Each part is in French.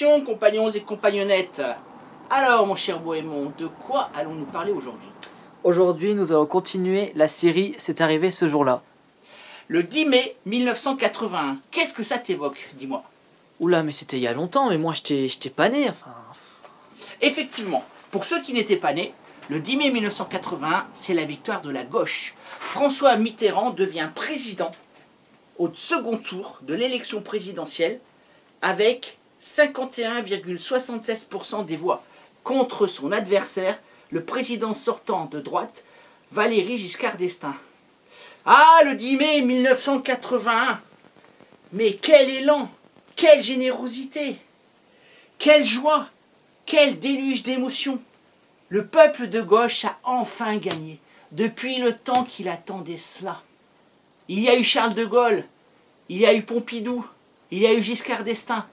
Salutations compagnons et compagnonnettes. Alors mon cher Bohémond, de quoi allons-nous parler aujourd'hui? Aujourd'hui, nous allons continuer la série C'est arrivé ce jour-là. Le 10 mai 1981, qu'est-ce que ça t'évoque, dis-moi? Oula, mais c'était il y a longtemps, mais moi j'étais pas né, enfin... Effectivement, pour ceux qui n'étaient pas nés, le 10 mai 1981, c'est la victoire de la gauche. François Mitterrand devient président au second tour de l'élection présidentielle avec 51,76% des voix contre son adversaire, le président sortant de droite, Valéry Giscard d'Estaing. Ah, le 10 mai 1981! Mais quel élan! Quelle générosité! Quelle joie! Quel déluge d'émotions! Le peuple de gauche a enfin gagné, depuis le temps qu'il attendait cela. Il y a eu Charles de Gaulle, il y a eu Pompidou, il y a eu Giscard d'Estaing,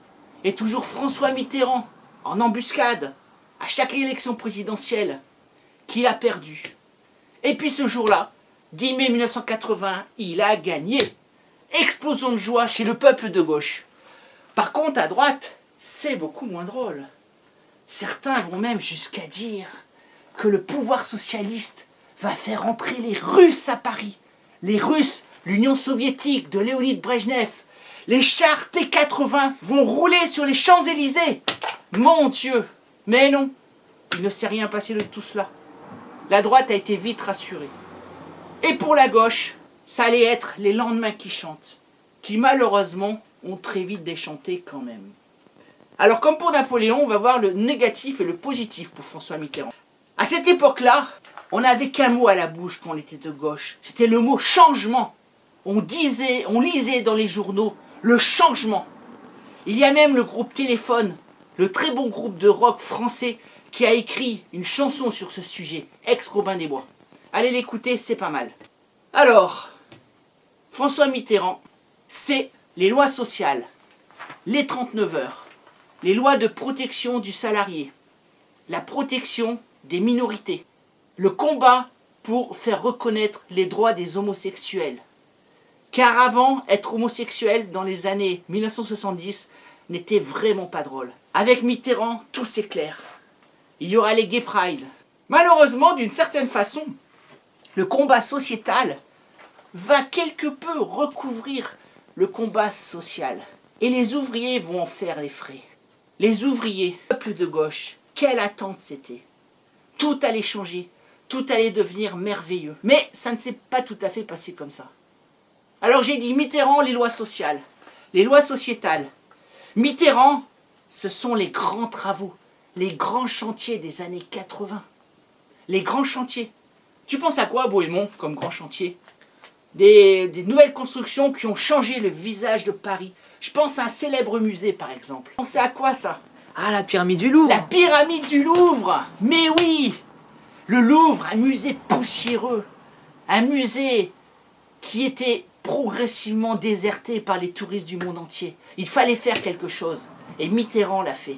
et toujours François Mitterrand, en embuscade, à chaque élection présidentielle, qu'il a perdu. Et puis ce jour-là, 10 mai 1980, il a gagné. Explosion de joie chez le peuple de gauche. Par contre, à droite, c'est beaucoup moins drôle. Certains vont même jusqu'à dire que le pouvoir socialiste va faire entrer les Russes à Paris. Les Russes, l'Union soviétique de Léonid Brejnev. Les chars T-80 vont rouler sur les Champs-Élysées. Mon Dieu! Mais non, il ne s'est rien passé de tout cela. La droite a été vite rassurée. Et pour la gauche, ça allait être les lendemains qui chantent, qui malheureusement ont très vite déchanté quand même. Alors comme pour Napoléon, on va voir le négatif et le positif pour François Mitterrand. À cette époque-là, on n'avait qu'un mot à la bouche quand on était de gauche. C'était le mot changement. On lisait dans les journaux le changement. Il y a même le groupe Téléphone, le très bon groupe de rock français, qui a écrit une chanson sur ce sujet, Ex-Robin des Bois. Allez l'écouter, c'est pas mal. Alors, François Mitterrand, c'est les lois sociales, les 39 heures, les lois de protection du salarié, la protection des minorités, le combat pour faire reconnaître les droits des homosexuels. Car avant, être homosexuel dans les années 1970 n'était vraiment pas drôle. Avec Mitterrand, tout s'éclaire. Il y aura les Gay Pride. Malheureusement, d'une certaine façon, le combat sociétal va quelque peu recouvrir le combat social. Et les ouvriers vont en faire les frais. Les ouvriers, peuple de gauche, quelle attente c'était. Tout allait changer, tout allait devenir merveilleux. Mais ça ne s'est pas tout à fait passé comme ça. Alors j'ai dit Mitterrand, les lois sociales, les lois sociétales. Mitterrand, ce sont les grands travaux, les grands chantiers des années 80. Les grands chantiers. Tu penses à quoi, Bohémond, comme grand chantier? Des nouvelles constructions qui ont changé le visage de Paris. Je pense à un célèbre musée, par exemple. Pensez à quoi, ça? Ah, la pyramide du Louvre! La pyramide du Louvre! Mais oui! Le Louvre, un musée poussiéreux. Un musée qui était progressivement déserté par les touristes du monde entier. Il fallait faire quelque chose. Et Mitterrand l'a fait.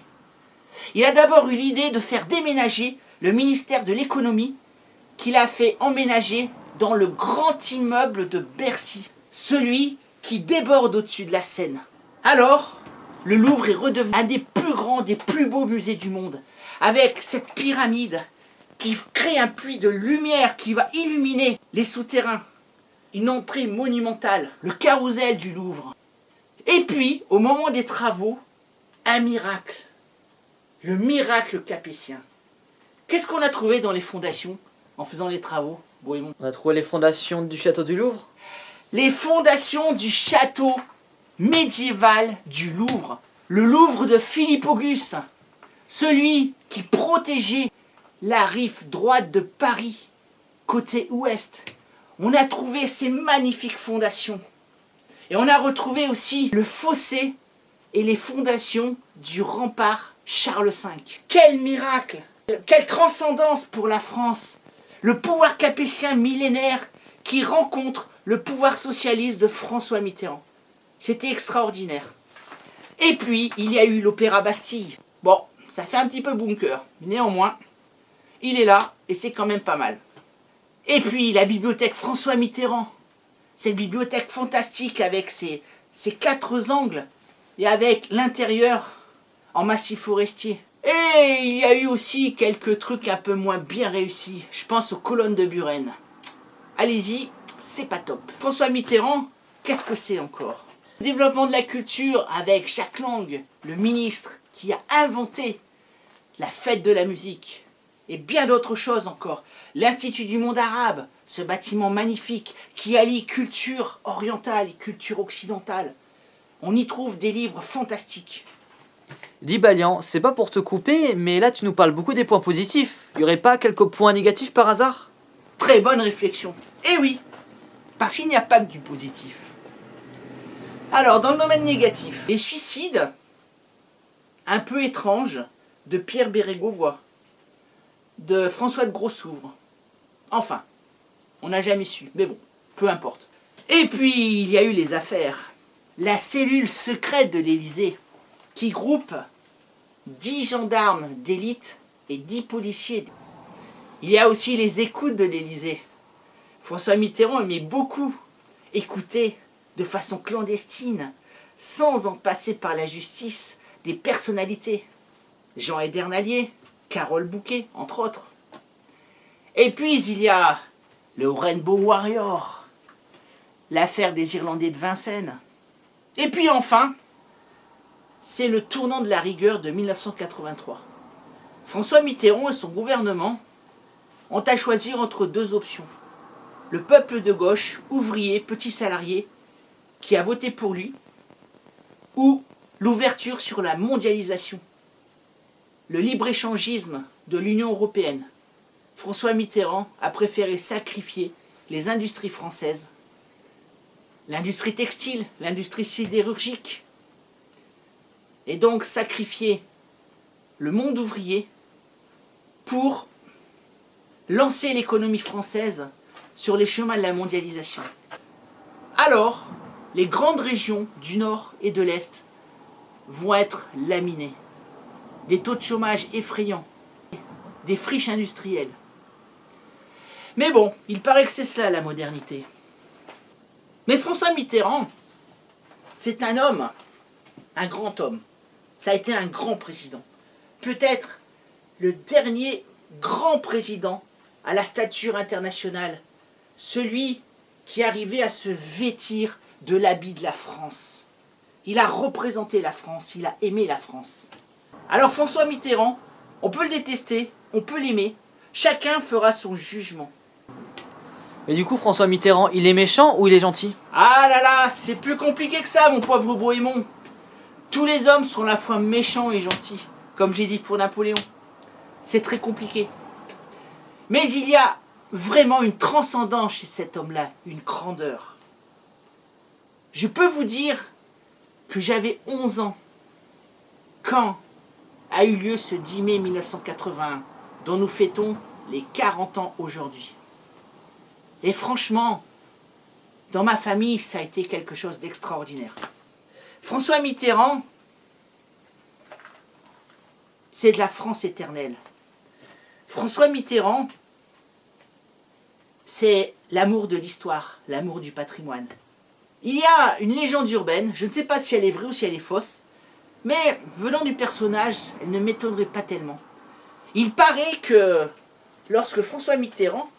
Il a d'abord eu l'idée de faire déménager le ministère de l'économie qu'il a fait emménager dans le grand immeuble de Bercy, celui qui déborde au-dessus de la Seine. Alors, le Louvre est redevenu un des plus grands, des plus beaux musées du monde, avec cette pyramide qui crée un puits de lumière qui va illuminer les souterrains. Une entrée monumentale, le carrousel du Louvre. Et puis, au moment des travaux, un miracle. Le miracle capétien. Qu'est-ce qu'on a trouvé dans les fondations en faisant les travaux, Bohémond? On a trouvé les fondations du château du Louvre. Les fondations du château médiéval du Louvre. Le Louvre de Philippe Auguste. Celui qui protégeait la rive droite de Paris, côté ouest. On a trouvé ces magnifiques fondations. Et on a retrouvé aussi le fossé et les fondations du rempart Charles V. Quel miracle! Quelle transcendance pour la France! Le pouvoir capétien millénaire qui rencontre le pouvoir socialiste de François Mitterrand. C'était extraordinaire. Et puis, il y a eu l'Opéra Bastille. Bon, ça fait un petit peu bunker, mais néanmoins, il est là et c'est quand même pas mal. Et puis, la bibliothèque François Mitterrand. Cette bibliothèque fantastique avec ses 4 angles et avec l'intérieur en massif forestier. Et il y a eu aussi quelques trucs un peu moins bien réussis. Je pense aux colonnes de Buren. Allez-y, c'est pas top. François Mitterrand, qu'est-ce que c'est encore? Le développement de la culture avec Jacques Lang, le ministre qui a inventé la fête de la musique. Et bien d'autres choses encore. L'Institut du monde arabe, ce bâtiment magnifique qui allie culture orientale et culture occidentale. On y trouve des livres fantastiques. Dis Balian, c'est pas pour te couper, mais là tu nous parles beaucoup des points positifs. Y aurait pas quelques points négatifs par hasard? Très bonne réflexion. Eh oui, parce qu'il n'y a pas que du positif. Alors, dans le domaine négatif, les suicides un peu étranges de Pierre Bérégovoy, de François de Grossouvre. Enfin, on n'a jamais su, mais bon, peu importe. Et puis, il y a eu les affaires. La cellule secrète de l'Élysée, qui groupe 10 gendarmes d'élite et 10 policiers. Il y a aussi les écoutes de l'Élysée. François Mitterrand aimait beaucoup écouter de façon clandestine, sans en passer par la justice, des personnalités. Jean Edernalier, Carole Bouquet, entre autres. Et puis il y a le Rainbow Warrior, l'affaire des Irlandais de Vincennes. Et puis enfin, c'est le tournant de la rigueur de 1983. François Mitterrand et son gouvernement ont à choisir entre deux options. Le peuple de gauche, ouvrier, petit salarié, qui a voté pour lui, ou l'ouverture sur la mondialisation, le libre-échangisme de l'Union européenne. François Mitterrand a préféré sacrifier les industries françaises, l'industrie textile, l'industrie sidérurgique, et donc sacrifier le monde ouvrier pour lancer l'économie française sur les chemins de la mondialisation. Alors, les grandes régions du Nord et de l'Est vont être laminées. Des taux de chômage effrayants, des friches industrielles. Mais bon, il paraît que c'est cela la modernité. Mais François Mitterrand, c'est un homme, un grand homme. Ça a été un grand président. Peut-être le dernier grand président à la stature internationale. Celui qui arrivait à se vêtir de l'habit de la France. Il a représenté la France, il a aimé la France. Alors François Mitterrand, on peut le détester, on peut l'aimer, chacun fera son jugement. Mais du coup, François Mitterrand, il est méchant ou il est gentil? Ah là là, c'est plus compliqué que ça, mon pauvre Bohémond. Tous les hommes sont à la fois méchants et gentils, comme j'ai dit pour Napoléon. C'est très compliqué. Mais il y a vraiment une transcendance chez cet homme-là, une grandeur. Je peux vous dire que j'avais 11 ans quand a eu lieu ce 10 mai 1981, dont nous fêtons les 40 ans aujourd'hui. Et franchement, dans ma famille, ça a été quelque chose d'extraordinaire. François Mitterrand, c'est de la France éternelle. François Mitterrand, c'est l'amour de l'histoire, l'amour du patrimoine. Il y a une légende urbaine, je ne sais pas si elle est vraie ou si elle est fausse, mais venant du personnage, elle ne m'étonnerait pas tellement. Il paraît que lorsque François Mitterrand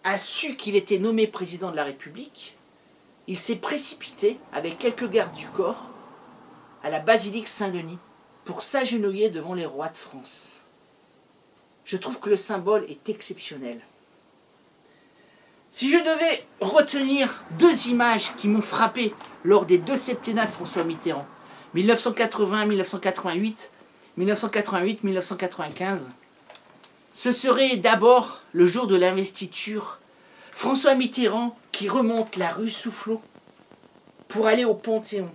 a su qu'il était nommé président de la République, il s'est précipité avec quelques gardes du corps à la basilique Saint-Denis pour s'agenouiller devant les rois de France. Je trouve que le symbole est exceptionnel. Si je devais retenir deux images qui m'ont frappé lors des deux septennats de François Mitterrand, 1980-1988, 1988-1995, ce serait d'abord le jour de l'investiture, François Mitterrand qui remonte la rue Soufflot pour aller au Panthéon.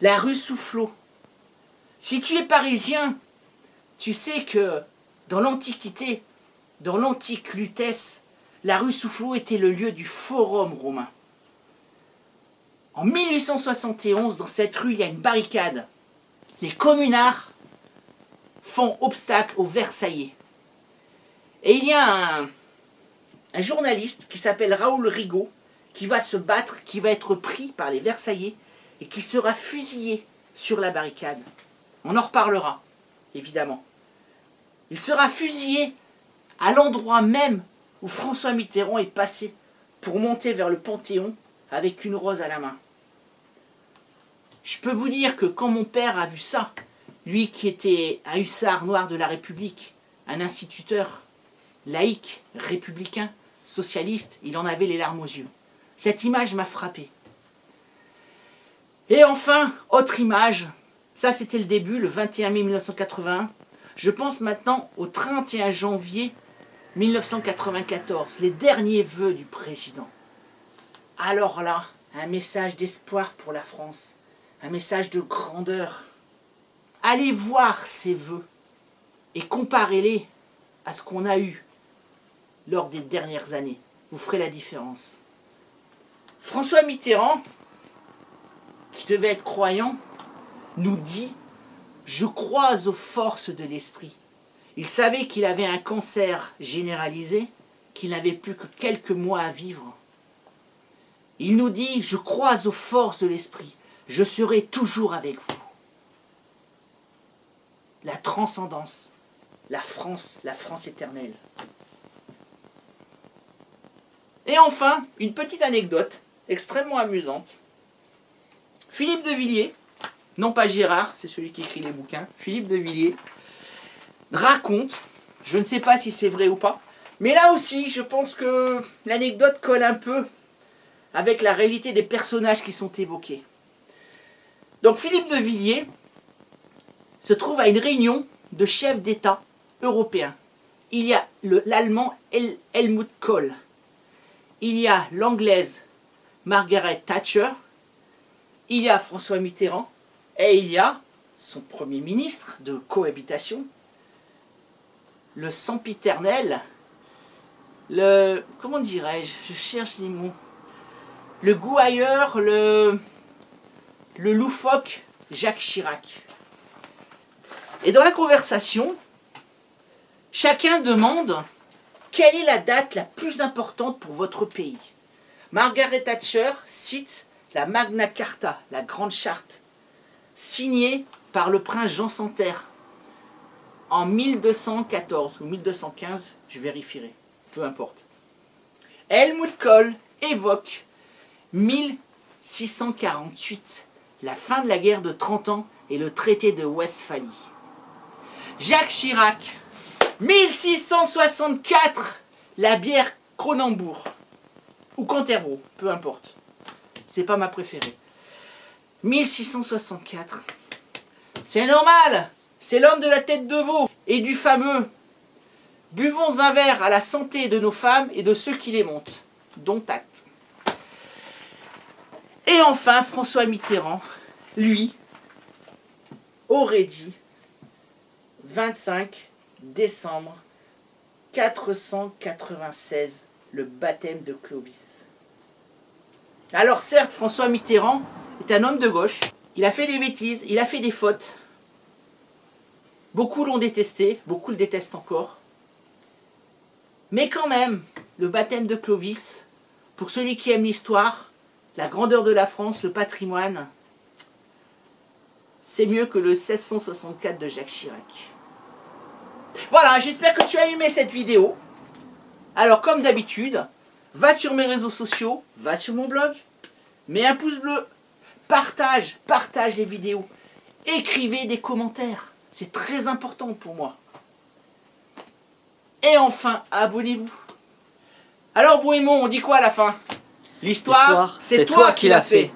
La rue Soufflot. Si tu es parisien, tu sais que dans l'Antiquité, dans l'antique Lutèce, la rue Soufflot était le lieu du forum romain. En 1871, dans cette rue, il y a une barricade. Les communards font obstacle aux Versaillais. Et il y a un journaliste qui s'appelle Raoul Rigaud, qui va se battre, qui va être pris par les Versaillais et qui sera fusillé sur la barricade. On en reparlera, évidemment. Il sera fusillé à l'endroit même où François Mitterrand est passé pour monter vers le Panthéon avec une rose à la main. Je peux vous dire que quand mon père a vu ça, lui qui était un hussard noir de la République, un instituteur laïque, républicain, socialiste, il en avait les larmes aux yeux. Cette image m'a frappé. Et enfin, autre image, ça c'était le début, le 21 mai 1981. Je pense maintenant au 31 janvier 1994, les derniers vœux du président. Alors là, un message d'espoir pour la France, un message de grandeur. Allez voir ces vœux et comparez-les à ce qu'on a eu lors des dernières années. Vous ferez la différence. François Mitterrand, qui devait être croyant, nous dit « Je crois aux forces de l'esprit ». Il savait qu'il avait un cancer généralisé, qu'il n'avait plus que quelques mois à vivre. Il nous dit « Je crois aux forces de l'esprit, je serai toujours avec vous ». La transcendance, la France éternelle. Et enfin, une petite anecdote extrêmement amusante. Philippe de Villiers, non pas Gérard, c'est celui qui écrit les bouquins, Philippe de Villiers, raconte, je ne sais pas si c'est vrai ou pas, mais là aussi, je pense que l'anecdote colle un peu avec la réalité des personnages qui sont évoqués. Donc Philippe de Villiers se trouve à une réunion de chefs d'État européens. Il y a l'Allemand Helmut Kohl, il y a l'Anglaise Margaret Thatcher, il y a François Mitterrand, et il y a son Premier ministre de cohabitation, le sempiternel, comment dirais-je, je cherche les mots, le gouailleur, le loufoque Jacques Chirac. Et dans la conversation, chacun demande quelle est la date la plus importante pour votre pays. Margaret Thatcher cite la Magna Carta, la Grande Charte, signée par le prince Jean Santerre en 1214 ou 1215, je vérifierai, peu importe. Helmut Kohl évoque 1648, la fin de la guerre de 30 ans et le traité de Westphalie. Jacques Chirac, 1664, la bière Kronenbourg, ou Canterbro, peu importe. C'est pas ma préférée. 1664. C'est normal, c'est l'homme de la tête de veau et du fameux « Buvons un verre à la santé de nos femmes et de ceux qui les montent », dont acte. Et enfin, François Mitterrand, lui, aurait dit 25 décembre 496, le baptême de Clovis. Alors certes, François Mitterrand est un homme de gauche, il a fait des bêtises, il a fait des fautes. Beaucoup l'ont détesté, beaucoup le détestent encore. Mais quand même, le baptême de Clovis, pour celui qui aime l'histoire, la grandeur de la France, le patrimoine, c'est mieux que le 1664 de Jacques Chirac. Voilà, j'espère que tu as aimé cette vidéo. Alors comme d'habitude, va sur mes réseaux sociaux, va sur mon blog, mets un pouce bleu, partage les vidéos, écrivez des commentaires, c'est très important pour moi. Et enfin, abonnez-vous. Alors Bohémond, on dit quoi à la fin? L'histoire, c'est toi qui l'as fait.